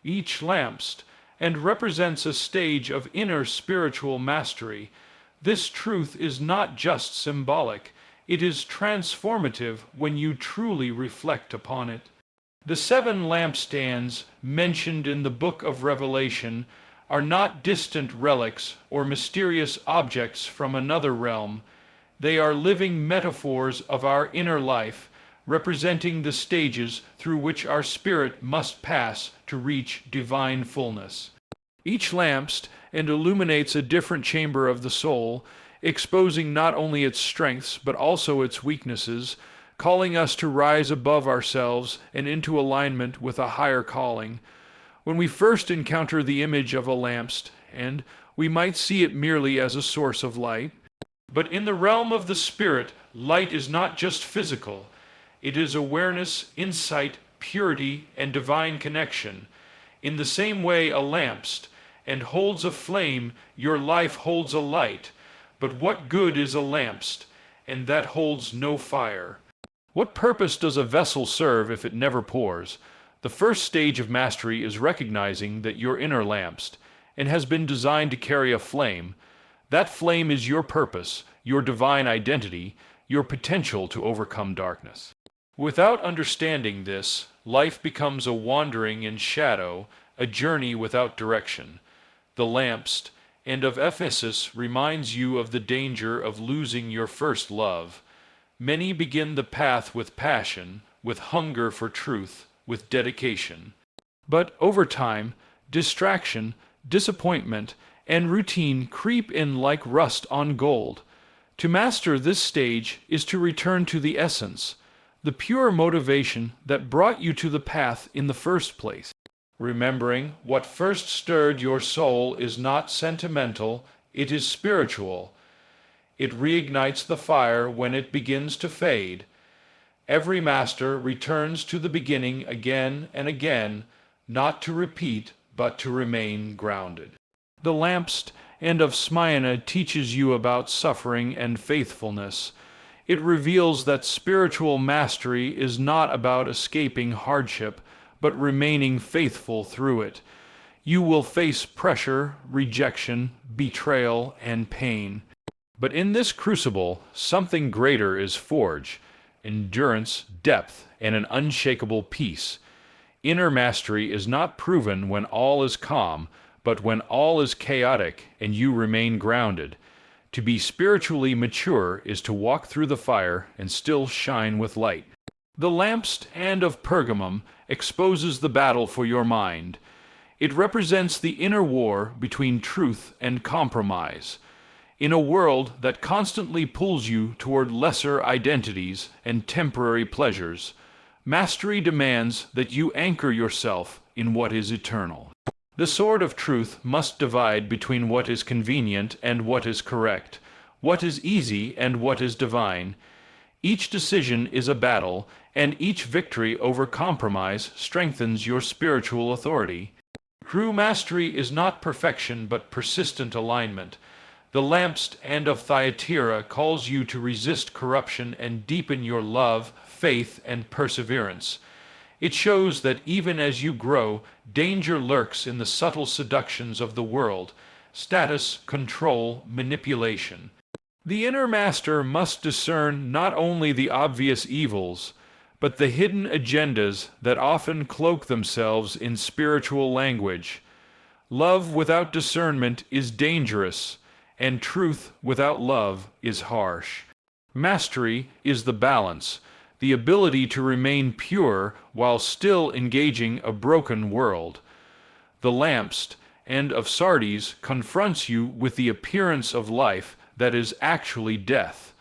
each lampstand, and represents a stage of inner spiritual mastery. This truth is not just symbolic, it is transformative when you truly reflect upon it. The 7 lampstands mentioned in the book of Revelation are not distant relics or mysterious objects from another realm. They are living metaphors of our inner life, representing the stages through which our spirit must pass to reach divine fullness. Each lampstand illuminates a different chamber of the soul, exposing not only its strengths but also its weaknesses, calling us to rise above ourselves and into alignment with a higher calling. When we first encounter the image of a lampstand, we might see it merely as a source of light. But in the realm of the spirit, light is not just physical. It is awareness, insight, purity, and divine connection. In the same way a lampstand holds a flame, your life holds a light. But what good is a lampstand that holds no fire? What purpose does a vessel serve if it never pours? The first stage of mastery is recognizing that your inner lampstand has been designed to carry a flame. That flame is your purpose, your divine identity, your potential to overcome darkness. Without understanding this, life becomes a wandering in shadow, a journey without direction. The lampstand of Ephesus reminds you of the danger of losing your first love. Many begin the path with passion, with hunger for truth, with dedication. But over time, distraction, disappointment, and routine creep in like rust on gold. To master this stage is to return to the essence, the pure motivation that brought you to the path in the first place. Remembering what first stirred your soul is not sentimental, it is spiritual. It reignites the fire when it begins to fade. Every master returns to the beginning again and again, not to repeat, but to remain grounded. The lampstand of Smyrna teaches you about suffering and faithfulness. It reveals that spiritual mastery is not about escaping hardship, but remaining faithful through it. You will face pressure, rejection, betrayal, and pain. But in this crucible, something greater is forged: endurance, depth, and an unshakable peace. Inner mastery is not proven when all is calm, but when all is chaotic and you remain grounded. To be spiritually mature is to walk through the fire and still shine with light. The lampstand of Pergamum exposes the battle for your mind. It represents the inner war between truth and compromise. In a world that constantly pulls you toward lesser identities and temporary pleasures, mastery demands that you anchor yourself in what is eternal. The sword of truth must divide between what is convenient and what is correct, what is easy and what is divine. Each decision is a battle, and each victory over compromise strengthens your spiritual authority. True mastery is not perfection but persistent alignment. The lampstand of Thyatira calls you to resist corruption and deepen your love, faith, and perseverance. It shows that even as you grow, danger lurks in the subtle seductions of the world: status, control, manipulation. The inner master must discern not only the obvious evils, but the hidden agendas that often cloak themselves in spiritual language. Love without discernment is dangerous, and truth without love is harsh. Mastery is the balance, the ability to remain pure while still engaging a broken world. The lampstand of Sardis confronts you with the appearance of life that is actually death.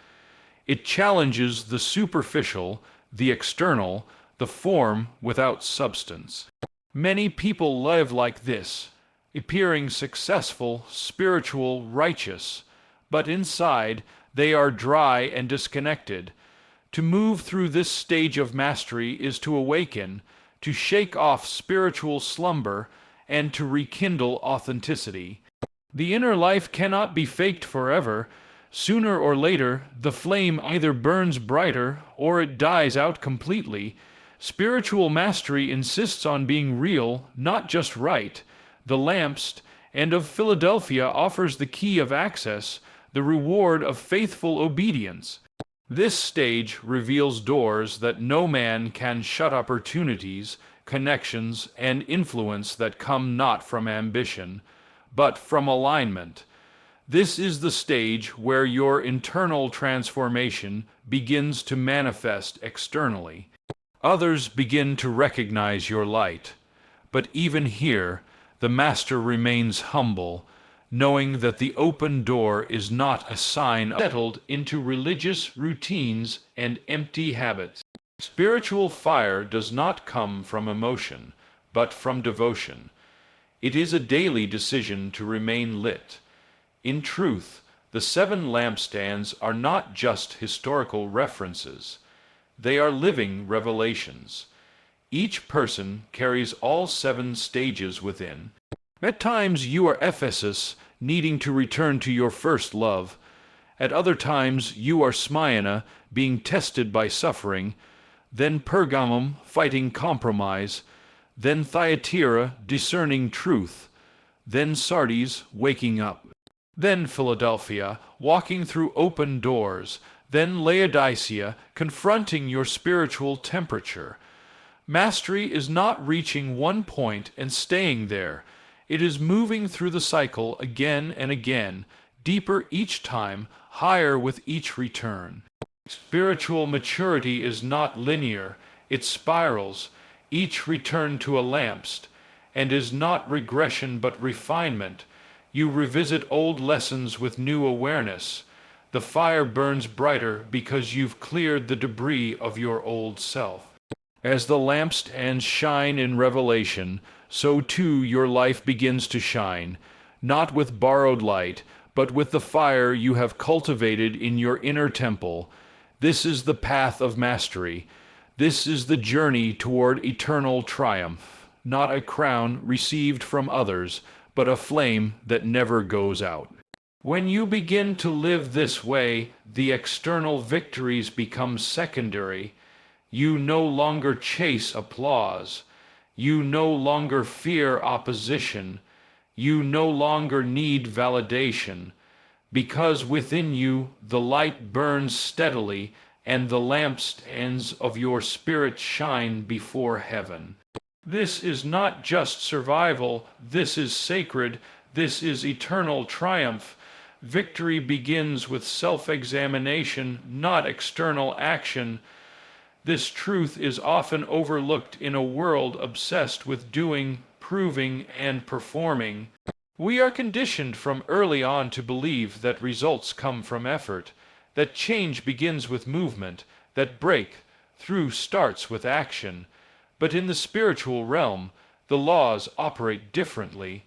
It challenges the superficial, the external, the form without substance. Many people live like this, appearing successful, spiritual, righteous, but inside they are dry and disconnected. To move through this stage of mastery is to awaken, to shake off spiritual slumber, and to rekindle authenticity. The inner life cannot be faked forever. Sooner or later, the flame either burns brighter or it dies out completely. Spiritual mastery insists on being real, not just right. The Lampstand of Philadelphia offers the key of access, the reward of faithful obedience. This stage reveals doors that no man can shut, opportunities, connections, and influence that come not from ambition, but from alignment. This is the stage where your internal transformation begins to manifest externally. Others begin to recognize your light. But even here, the master remains humble, knowing that the open door is not a sign of settled into religious routines and empty habits. Spiritual fire does not come from emotion, but from devotion. It is a daily decision to remain lit. In truth, the 7 lampstands are not just historical references. They are living revelations. Each person carries all 7 stages within. At times you are Ephesus, needing to return to your first love. At other times you are Smyrna, being tested by suffering. Then Pergamum, fighting compromise. Then Thyatira, discerning truth. Then Sardis, waking up. Then Philadelphia, walking through open doors. Then Laodicea, confronting your spiritual temperature. Mastery is not reaching one point and staying there. It is moving through the cycle again and again, deeper each time, higher with each return. Spiritual maturity is not linear, it spirals, each return to a lampstand, and is not regression but refinement. You revisit old lessons with new awareness. The fire burns brighter because you've cleared the debris of your old self. As the lampstands shine in revelation, so too your life begins to shine, not with borrowed light, but with the fire you have cultivated in your inner temple. This is the path of mastery. This is the journey toward eternal triumph, not a crown received from others, but a flame that never goes out. When you begin to live this way, the external victories become secondary. You no longer chase applause. You no longer fear opposition. You no longer need validation, because within you the light burns steadily and the lampstands of your spirit shine before heaven. This is not just survival, this is sacred, this is eternal triumph. Victory begins with self-examination, not external action. This truth is often overlooked in a world obsessed with doing, proving, and performing. We are conditioned from early on to believe that results come from effort, that change begins with movement, that breakthrough starts with action. But in the spiritual realm, the laws operate differently.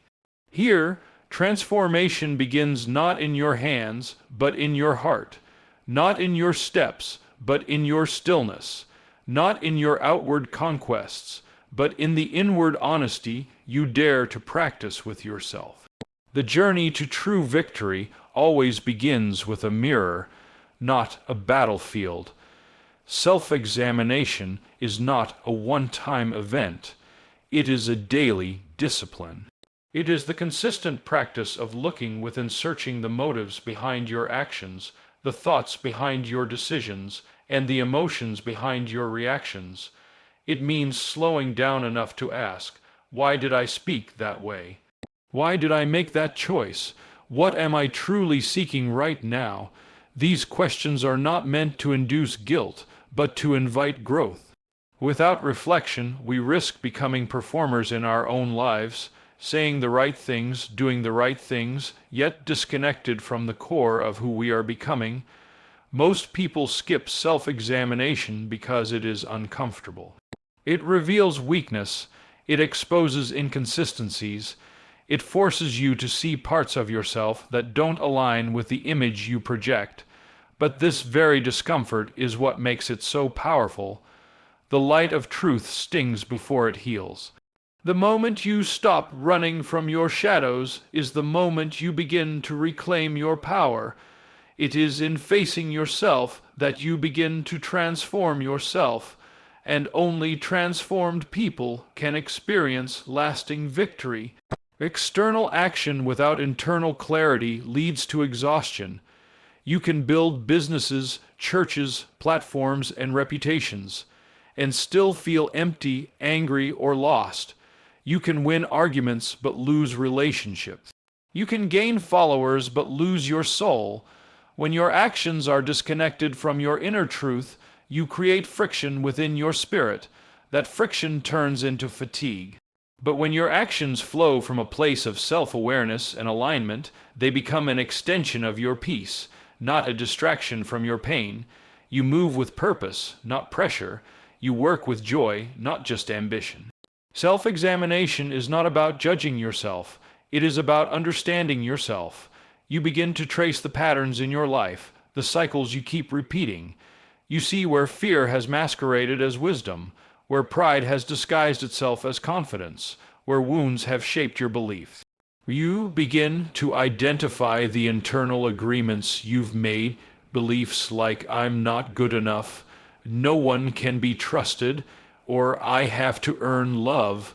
Here, transformation begins not in your hands, but in your heart, not in your steps, but in your stillness, not in your outward conquests, but in the inward honesty you dare to practice with yourself. The journey to true victory always begins with a mirror, not a battlefield. Self-examination is not a one-time event. It is a daily discipline. It is the consistent practice of looking within, searching the motives behind your actions, the thoughts behind your decisions, and the emotions behind your reactions. It means slowing down enough to ask, why did I speak that way? Why did I make that choice? What am I truly seeking right now? These questions are not meant to induce guilt, but to invite growth. Without reflection, we risk becoming performers in our own lives, saying the right things, doing the right things, yet disconnected from the core of who we are becoming. Most people skip self-examination because it is uncomfortable. It reveals weakness, it exposes inconsistencies, it forces you to see parts of yourself that don't align with the image you project. But this very discomfort is what makes it so powerful. The light of truth stings before it heals. The moment you stop running from your shadows is the moment you begin to reclaim your power. It is in facing yourself that you begin to transform yourself, and only transformed people can experience lasting victory. External action without internal clarity leads to exhaustion. You can build businesses, churches, platforms, and reputations, and still feel empty, angry, or lost. You can win arguments but lose relationships. You can gain followers but lose your soul. When your actions are disconnected from your inner truth, you create friction within your spirit. That friction turns into fatigue. But when your actions flow from a place of self-awareness and alignment, they become an extension of your peace, not a distraction from your pain. You move with purpose, not pressure. You work with joy, not just ambition. Self-examination is not about judging yourself. It is about understanding yourself. You begin to trace the patterns in your life, the cycles you keep repeating. You see where fear has masqueraded as wisdom, where pride has disguised itself as confidence, where wounds have shaped your beliefs. You begin to identify the internal agreements you've made, beliefs like "I'm not good enough," "no one can be trusted," or "I have to earn love."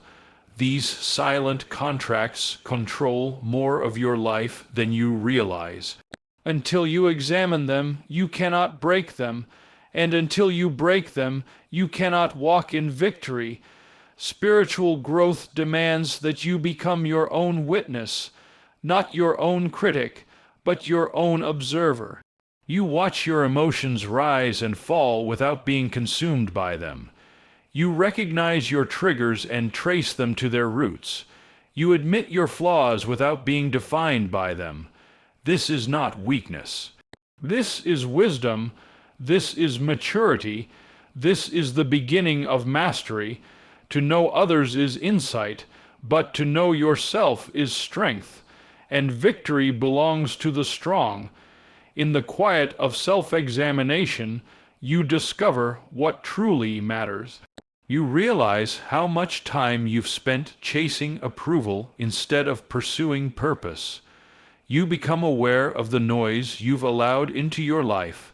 These silent contracts control more of your life than you realize. Until you examine them, you cannot break them, and until you break them, you cannot walk in victory. Spiritual growth demands that you become your own witness, not your own critic, but your own observer. You watch your emotions rise and fall without being consumed by them. You recognize your triggers and trace them to their roots. You admit your flaws without being defined by them. This is not weakness. This is wisdom. This is maturity. This is the beginning of mastery. To know others is insight, but to know yourself is strength. And victory belongs to the strong. In the quiet of self-examination, you discover what truly matters. You realize how much time you've spent chasing approval instead of pursuing purpose. You become aware of the noise you've allowed into your life,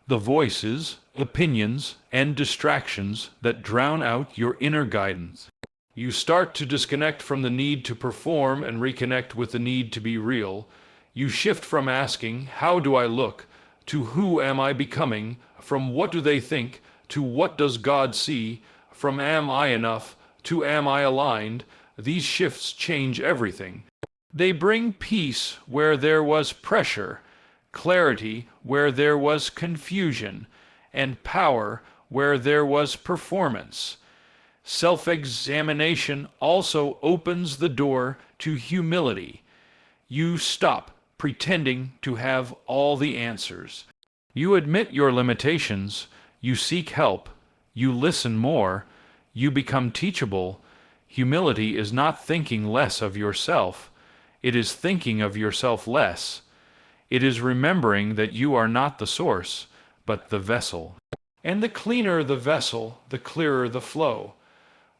the voices, opinions, and distractions that drown out your inner guidance. You start to disconnect from the need to perform and reconnect with the need to be real. You shift from asking, "How do I look?" to "Who am I becoming?" From "What do they think?" to "What does God see?" From "Am I enough?" to "Am I aligned?" These shifts change everything. They bring peace where there was pressure, clarity where there was confusion, and power where there was performance. Self-examination also opens the door to humility. You stop pretending to have all the answers. You admit your limitations, you seek help, you listen more, you become teachable. Humility is not thinking less of yourself. It is thinking of yourself less. It is remembering that you are not the source, but the vessel. And the cleaner the vessel, the clearer the flow.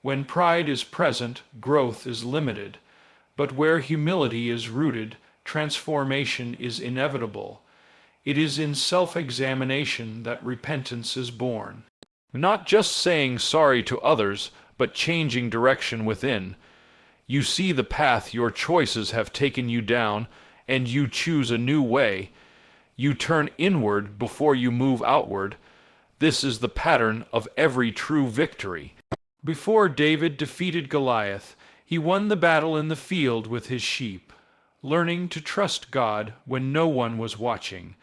When pride is present, growth is limited. But where humility is rooted, transformation is inevitable. It is in self-examination that repentance is born. Not just saying sorry to others, but changing direction within. You see the path your choices have taken you down, and you choose a new way. You turn inward before you move outward. This is the pattern of every true victory. Before David defeated Goliath, he won the battle in the field with his sheep, learning to trust God when no one was watching.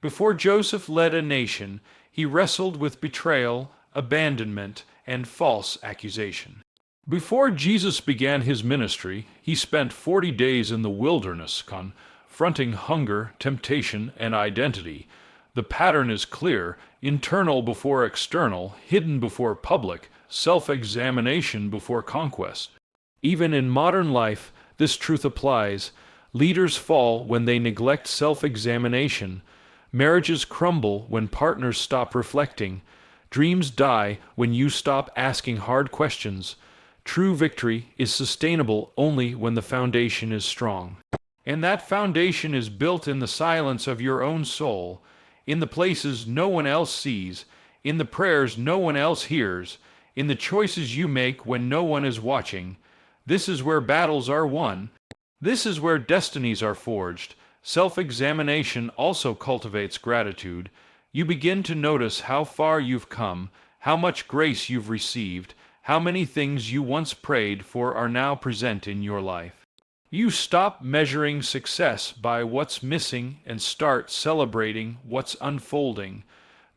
Before Joseph led a nation, he wrestled with betrayal, abandonment, and false accusation. Before Jesus began his ministry, he spent 40 days in the wilderness confronting hunger, temptation, and identity. The pattern is clear: internal before external, hidden before public, self-examination before conquest. Even in modern life, this truth applies. Leaders fall when they neglect self-examination. Marriages crumble when partners stop reflecting. Dreams die when you stop asking hard questions. True victory is sustainable only when the foundation is strong. And that foundation is built in the silence of your own soul, in the places no one else sees, in the prayers no one else hears, in the choices you make when no one is watching. This is where battles are won. This is where destinies are forged. Self-examination also cultivates gratitude. You begin to notice how far you've come, how much grace you've received, how many things you once prayed for are now present in your life. You stop measuring success by what's missing and start celebrating what's unfolding.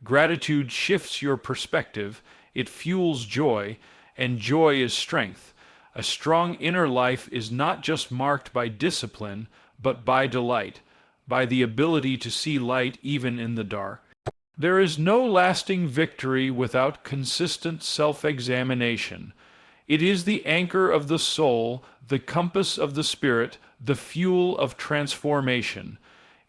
Gratitude shifts your perspective, it fuels joy, and joy is strength. A strong inner life is not just marked by discipline, but by delight, by the ability to see light even in the dark. There is no lasting victory without consistent self-examination. It is the anchor of the soul, the compass of the spirit, the fuel of transformation.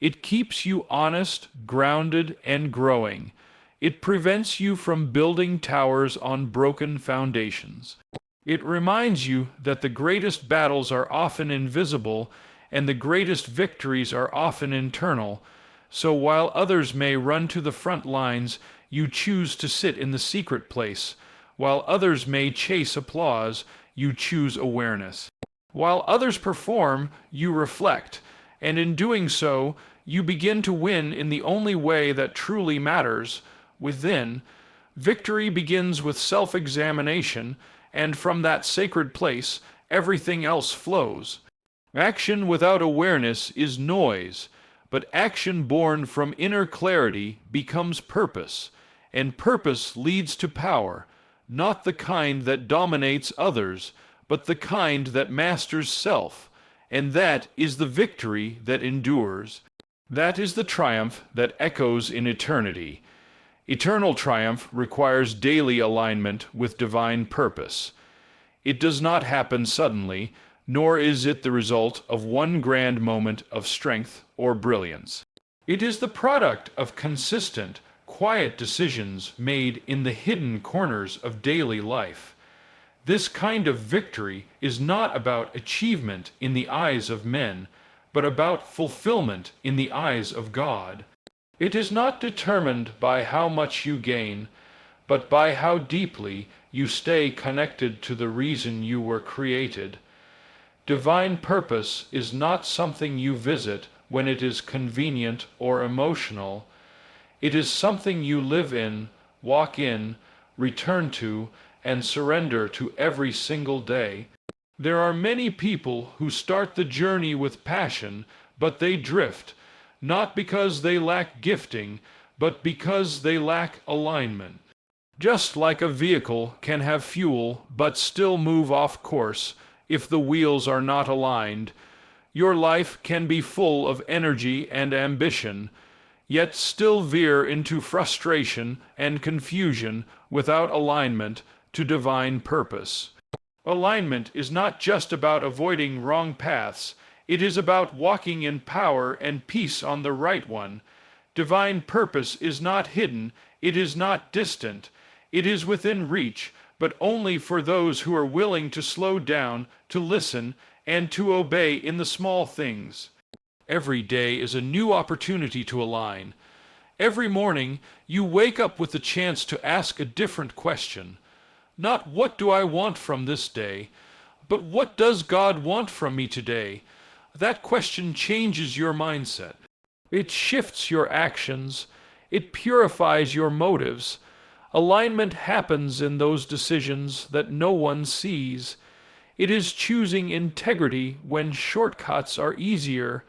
It keeps you honest, grounded, and growing. It prevents you from building towers on broken foundations. It reminds you that the greatest battles are often invisible and the greatest victories are often internal. So while others may run to the front lines, you choose to sit in the secret place. While others may chase applause, you choose awareness. While others perform, you reflect, and in doing so, you begin to win in the only way that truly matters, within. Victory begins with self-examination, and from that sacred place, everything else flows. Action without awareness is noise, but action born from inner clarity becomes purpose, and purpose leads to power, not the kind that dominates others, but the kind that masters self, and that is the victory that endures. That is the triumph that echoes in eternity. Eternal triumph requires daily alignment with divine purpose. It does not happen suddenly, nor is it the result of one grand moment of strength or brilliance. It is the product of consistent, quiet decisions made in the hidden corners of daily life. This kind of victory is not about achievement in the eyes of men, but about fulfillment in the eyes of God. It is not determined by how much you gain, but by how deeply you stay connected to the reason you were created. Divine purpose is not something you visit when it is convenient or emotional. It is something you live in, walk in, return to, and surrender to every single day. There are many people who start the journey with passion, but they drift, not because they lack gifting, but because they lack alignment. Just like a vehicle can have fuel but still move off course if the wheels are not aligned, your life can be full of energy and ambition, yet still veer into frustration and confusion without alignment to divine purpose. Alignment is not just about avoiding wrong paths, it is about walking in power and peace on the right one. Divine purpose is not hidden, it is not distant, it is within reach, but only for those who are willing to slow down, to listen, and to obey in the small things. Every day is a new opportunity to align. Every morning, you wake up with the chance to ask a different question. Not what do I want from this day, but what does God want from me today? That question changes your mindset. It shifts your actions. It purifies your motives. Alignment happens in those decisions that no one sees. It is choosing integrity when shortcuts are easier.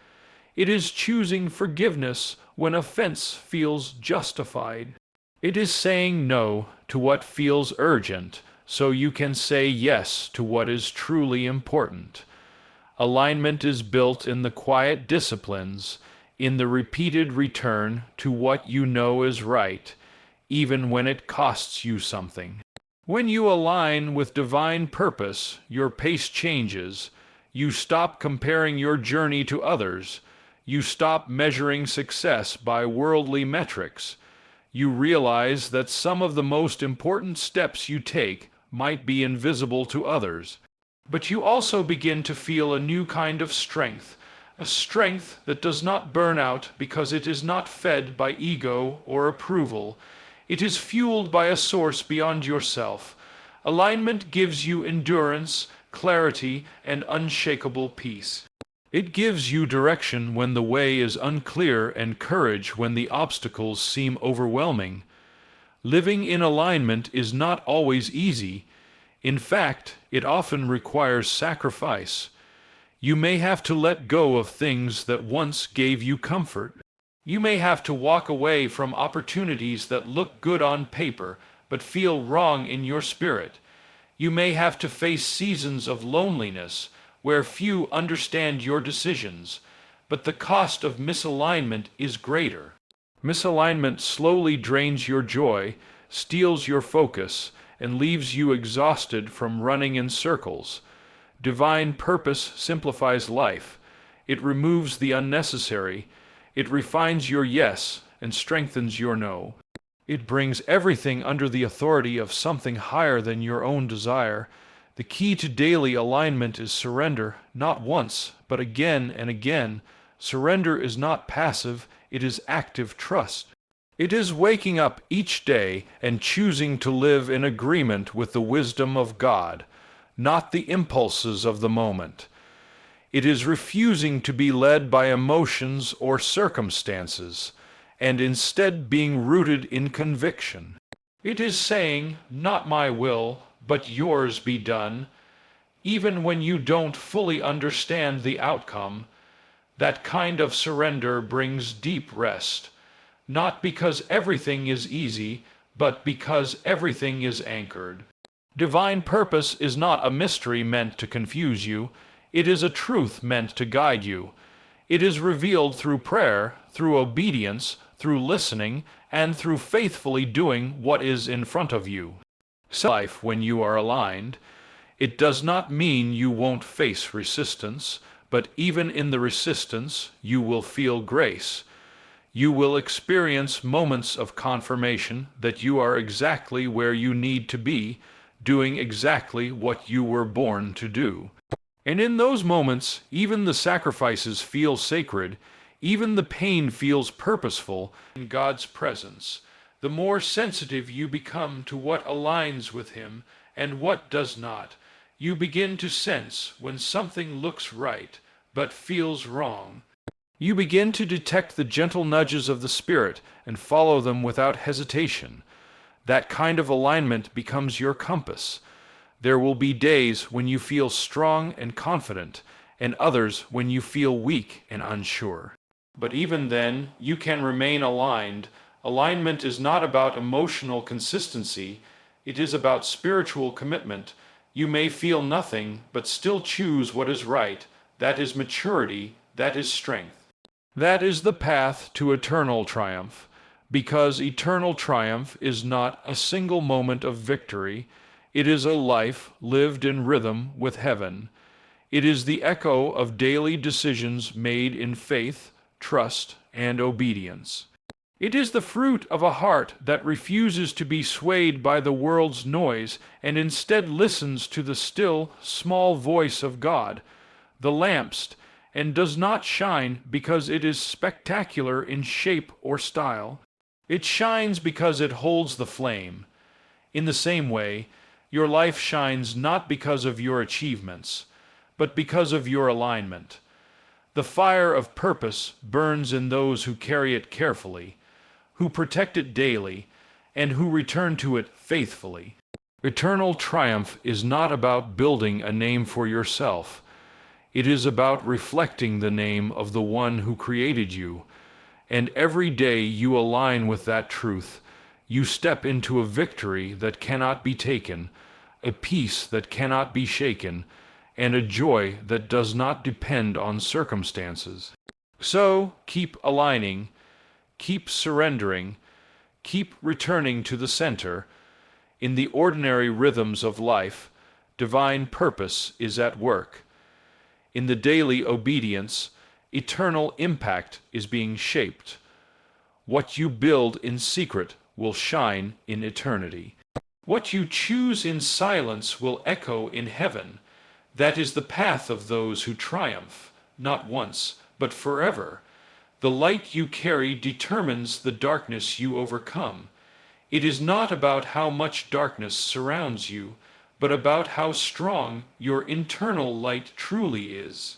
It is choosing forgiveness when offense feels justified. It is saying no to what feels urgent so you can say yes to what is truly important. Alignment is built in the quiet disciplines, in the repeated return to what you know is right, even when it costs you something. When you align with divine purpose, your pace changes. You stop comparing your journey to others. You stop measuring success by worldly metrics. You realize that some of the most important steps you take might be invisible to others. But you also begin to feel a new kind of strength, a strength that does not burn out because it is not fed by ego or approval. It is fueled by a source beyond yourself. Alignment gives you endurance, clarity, and unshakable peace. It gives you direction when the way is unclear and courage when the obstacles seem overwhelming. Living in alignment is not always easy. In fact, it often requires sacrifice. You may have to let go of things that once gave you comfort. You may have to walk away from opportunities that look good on paper but feel wrong in your spirit. You may have to face seasons of loneliness where few understand your decisions, but the cost of misalignment is greater. Misalignment slowly drains your joy, steals your focus, and leaves you exhausted from running in circles. Divine purpose simplifies life. It removes the unnecessary. It refines your yes and strengthens your no. It brings everything under the authority of something higher than your own desire. The key to daily alignment is surrender, not once, but again and again. Surrender is not passive, it is active trust. It is waking up each day and choosing to live in agreement with the wisdom of God, not the impulses of the moment. It is refusing to be led by emotions or circumstances, and instead being rooted in conviction. It is saying, "Not my will, but yours be done," even when you don't fully understand the outcome. That kind of surrender brings deep rest, not because everything is easy, but because everything is anchored. Divine purpose is not a mystery meant to confuse you. It is a truth meant to guide you. It is revealed through prayer, through obedience, through listening, and through faithfully doing what is in front of you. Life when you are aligned, it does not mean you won't face resistance, but even in the resistance, you will feel grace. You will experience moments of confirmation that you are exactly where you need to be, doing exactly what you were born to do. And in those moments, even the sacrifices feel sacred, even the pain feels purposeful in God's presence. The more sensitive you become to what aligns with Him and what does not, you begin to sense when something looks right but feels wrong. You begin to detect the gentle nudges of the Spirit and follow them without hesitation. That kind of alignment becomes your compass. There will be days when you feel strong and confident, and others when you feel weak and unsure. But even then, you can remain aligned. Alignment is not about emotional consistency, it is about spiritual commitment. You may feel nothing, but still choose what is right. That is maturity, that is strength. That is the path to eternal triumph, because eternal triumph is not a single moment of victory. It is a life lived in rhythm with heaven. It is the echo of daily decisions made in faith, trust, and obedience. It is the fruit of a heart that refuses to be swayed by the world's noise and instead listens to the still, small voice of God, the lampstand, and does not shine because it is spectacular in shape or style. It shines because it holds the flame. In the same way, your life shines not because of your achievements, but because of your alignment. The fire of purpose burns in those who carry it carefully, who protect it daily, and who return to it faithfully. Eternal triumph is not about building a name for yourself. It is about reflecting the name of the one who created you. And every day you align with that truth, you step into a victory that cannot be taken, a peace that cannot be shaken, and a joy that does not depend on circumstances. So keep aligning, keep surrendering, keep returning to the center. In the ordinary rhythms of life, divine purpose is at work. In the daily obedience, eternal impact is being shaped. What you build in secret will shine in eternity. What you choose in silence will echo in heaven. That is the path of those who triumph, not once, but forever. The light you carry determines the darkness you overcome. It is not about how much darkness surrounds you, but about how strong your internal light truly is.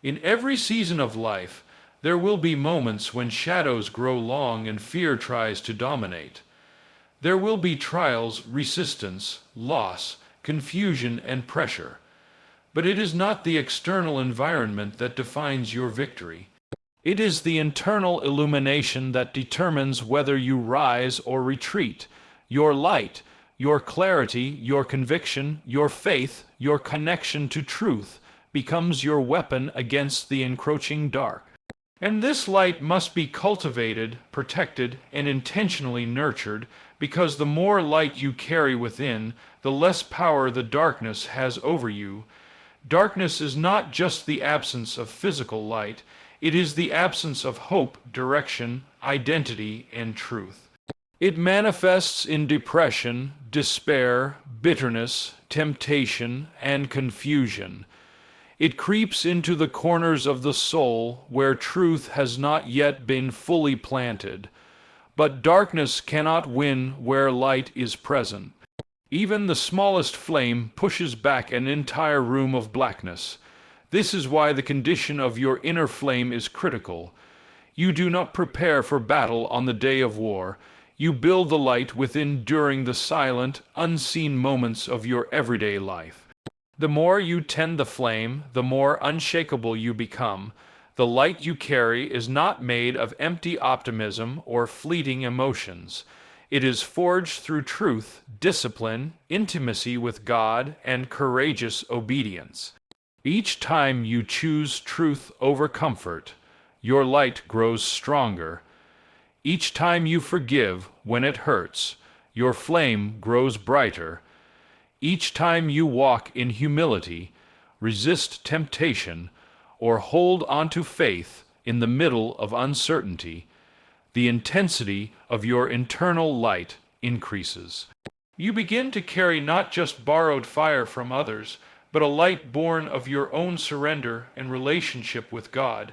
In every season of life, there will be moments when shadows grow long and fear tries to dominate. There will be trials, resistance, loss, confusion, and pressure. But it is not the external environment that defines your victory. It is the internal illumination that determines whether you rise or retreat. Your light, your clarity, your conviction, your faith, your connection to truth becomes your weapon against the encroaching dark. And this light must be cultivated, protected, and intentionally nurtured, because the more light you carry within, the less power the darkness has over you. Darkness is not just the absence of physical light, it is the absence of hope, direction, identity, and truth. It manifests in depression, despair, bitterness, temptation, and confusion. It creeps into the corners of the soul where truth has not yet been fully planted. But darkness cannot win where light is present. Even the smallest flame pushes back an entire room of blackness. This is why the condition of your inner flame is critical. You do not prepare for battle on the day of war. You build the light within during the silent, unseen moments of your everyday life. The more you tend the flame, the more unshakable you become. The light you carry is not made of empty optimism or fleeting emotions. It is forged through truth, discipline, intimacy with God, and courageous obedience. Each time you choose truth over comfort, your light grows stronger. Each time you forgive when it hurts, your flame grows brighter. Each time you walk in humility, resist temptation, or hold onto faith in the middle of uncertainty, the intensity of your internal light increases. You begin to carry not just borrowed fire from others, but a light born of your own surrender and relationship with God.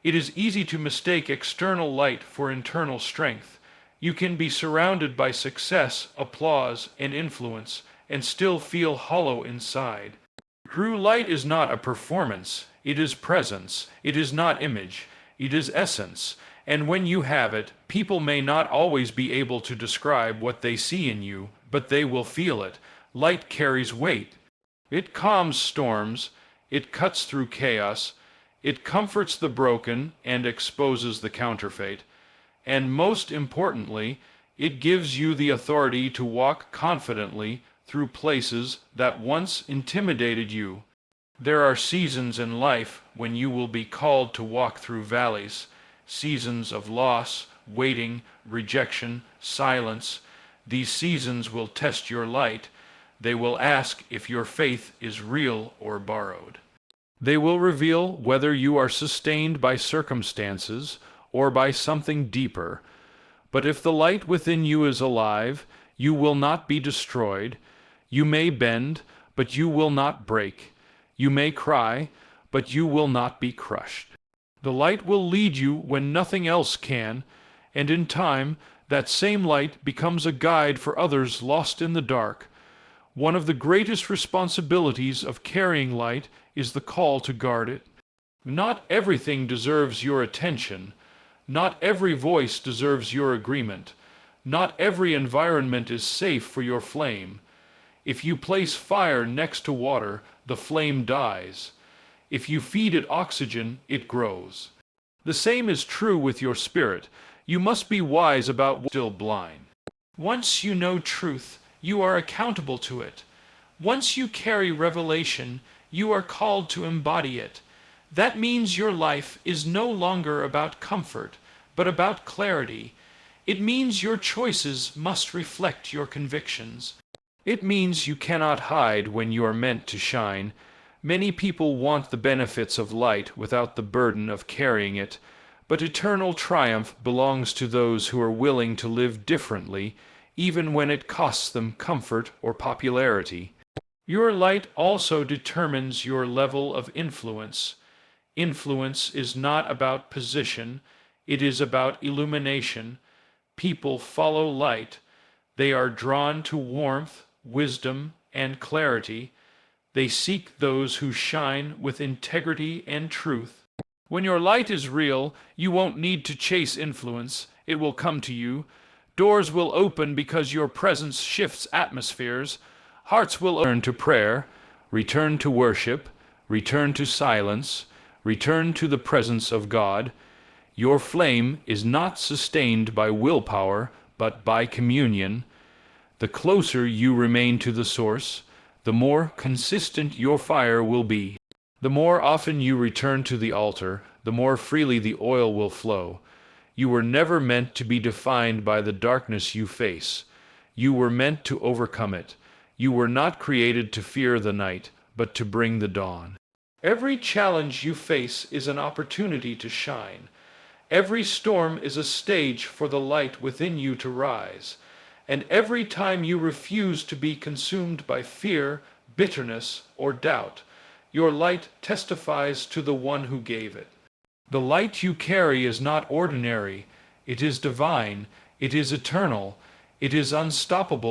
It is easy to mistake external light for internal strength. You can be surrounded by success, applause, and influence, and still feel hollow inside. True light is not a performance, it is presence. It is not image, it is essence. And when you have it, people may not always be able to describe what they see in you, but they will feel it. Light carries weight. It calms storms, it cuts through chaos, it comforts the broken and exposes the counterfeit. And most importantly, it gives you the authority to walk confidently through places that once intimidated you. There are seasons in life when you will be called to walk through valleys, seasons of loss, waiting, rejection, silence. These seasons will test your light. They will ask if your faith is real or borrowed. They will reveal whether you are sustained by circumstances or by something deeper. But if the light within you is alive, you will not be destroyed. You may bend, but you will not break. You may cry, but you will not be crushed. The light will lead you when nothing else can, and in time, that same light becomes a guide for others lost in the dark. One of the greatest responsibilities of carrying light is the call to guard it. Not everything deserves your attention. Not every voice deserves your agreement. Not every environment is safe for your flame. If you place fire next to water, the flame dies. If you feed it oxygen, it grows. The same is true with your spirit. You must be wise about what's still blind. Once you know truth, you are accountable to it. Once you carry revelation, you are called to embody it. That means your life is no longer about comfort, but about clarity. It means your choices must reflect your convictions. It means you cannot hide when you are meant to shine. Many people want the benefits of light without the burden of carrying it, but eternal triumph belongs to those who are willing to live differently, even when it costs them comfort or popularity. Your light also determines your level of influence. Influence is not about position, it is about illumination. People follow light. They are drawn to warmth, wisdom, and clarity. They seek those who shine with integrity and truth. When your light is real, you won't need to chase influence. It will come to you. Doors will open because your presence shifts atmospheres. Hearts will turn to prayer, return to worship, return to silence, return to the presence of God. Your flame is not sustained by willpower, but by communion. The closer you remain to the source, the more consistent your fire will be. The more often you return to the altar, the more freely the oil will flow. You were never meant to be defined by the darkness you face. You were meant to overcome it. You were not created to fear the night, but to bring the dawn. Every challenge you face is an opportunity to shine. Every storm is a stage for the light within you to rise. And every time you refuse to be consumed by fear, bitterness, or doubt, your light testifies to the one who gave it. The light you carry is not ordinary. It is divine. It is eternal. It is unstoppable.